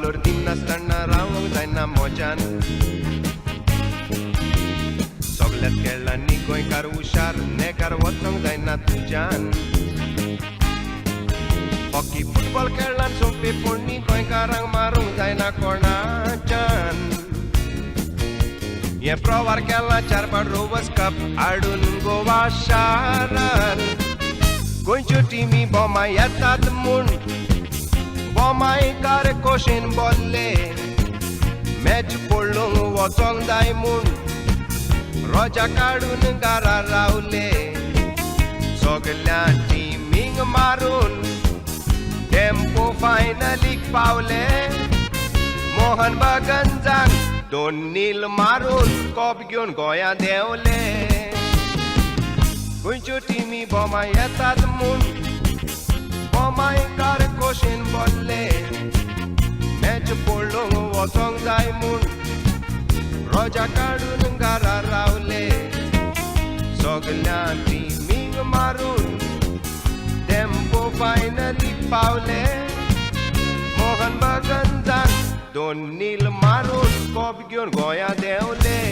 बावलर दिनासतना रावंक जायना मोजान सगल्याच खेळांनी गोंयकार हुशार नेकार वचोंक जायना तुज्यान हॉकी फुटबॉल खेळान सोंपे पोडणी गोंयकारांक मारूंक जायना कोणाच्यान हे प्रवार केला 4 फावट रोवर्स कप हाडून गोवा शारान गोंयच्यो टिमी बोमाय येतात म्हूण बोमायकार कोशेन बोल्ले मॅच पळोवंक वचोंक जाय म्हूण रोजा काडून घरा रावले सगल्या टिमींक मारून टेम्पो फायनलीक पावले मोहन बगंजाक 2-0 मारून कप घेवन गोंया देंवले गोंयच्यो टिमी बोमाय येतात म्हूण बोमायकार कोशेन बोल्ले मॅच पळोवंक वचोंक जाय म्हूण रोजा काडून घरा रावले सगल्या टिमींक मारून टेम्पो फायनली पावले मोहन बगंजाक 2-0 मारून कप घेवन गोंया देंवले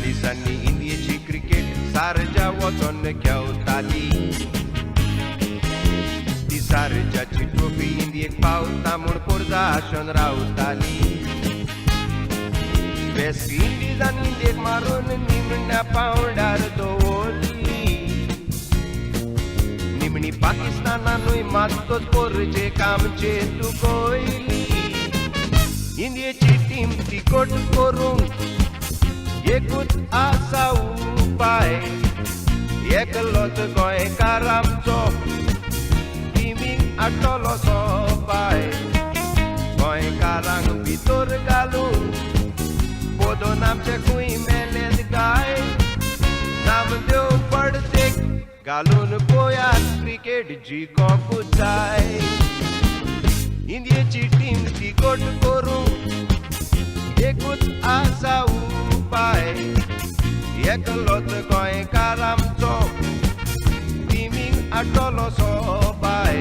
दिसांनी इंडियेची क्रिकेट सारजा वचोन खेळटाली ती सारजाची ट्रॉफी इंडियेक पावता म्हूण खोर्जा आशोन रावताली वेस्ट इंडिजान इंडियेक मारून निमण्या पावंडार दवरली निमणी पाकिस्तानानूय मातोच पोरचे कामचे तुकोयली इंडियेची टीम तिकोट करूंक एकूच आसा उपाय एकलोच गोंयकार आमचो टिमीक हाडटलो सोपाय गोंयकारांक भितर घालून पोदोन आमचे खूंय मेलेत गाय नामदेव पडतेक घालून पळयात क्रिकेट जिखोंकूच जाय इंडियेची टीम तिकोट करूंक एकूच आसा उपाय एकलोच गोंयकार आमचो टिमीक हाडटलो सोपाय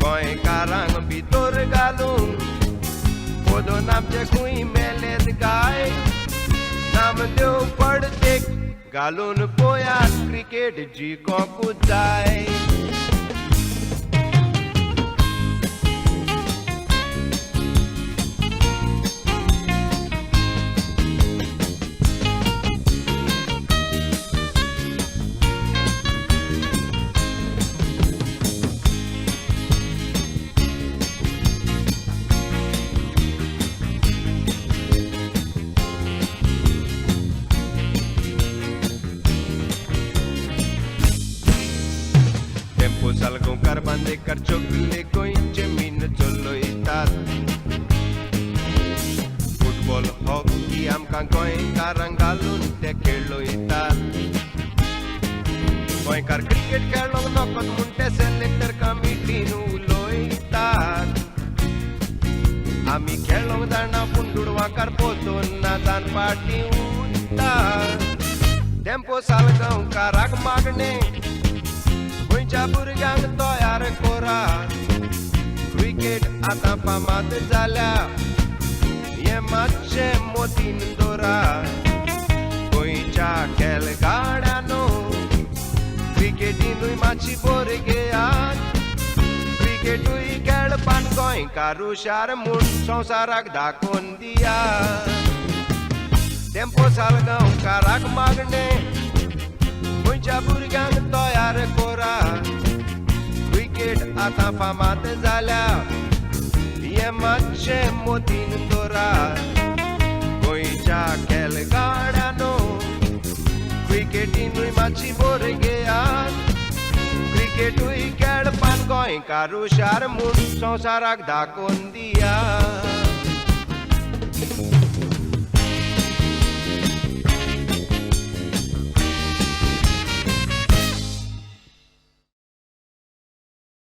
गोंयकारांक भितर घालून पोदोन आमचे खूंय मेलेत गाय नामदेव पडतेक घालून पळयात क्रिकेट जिखोंकूच जाय सालगांवकार बांदेकार चोगले गोंयचे मीन चलयतात फुटबॉल हॉकी आमकां गोंयकारांक घालून ते खेळयतात गोंयकार क्रिकेट खेळोंक नकत म्हूण ते सेलेक्टर कमिटीन उलयतात आमी खेळोंक जाणा पूण दुडवांकार पोतून नाचान पाटी उरतात टेम्पो सालगांवकाराक मागणे गोंयच्या भुरग्यांक तयार करात क्रिकेट आतां फामाद जाल्या हें मातशें मोतीन दवरात गोंयच्या खेळगाड्यांनो क्रिकेटीनूय मातशी भुरगेयात क्रिकेटूय खेळपान गोंयकार हुशार म्हूण संवसाराक दाखोवन दियात टेम्पो सालगांवकाराक मागणे गोंयच्या भुरग्यांक तयार करात क्रिकेट आतां फामाद जाल्या हें मातशें मोतीन दवरात गोंयच्या खेळगाड्यांनो क्रिकेटीनूय मातशी भुरगेयात क्रिकेटूय खेळपान गोंय गोंयकार हुशार म्हूण संवसाराक दाखोवन दिया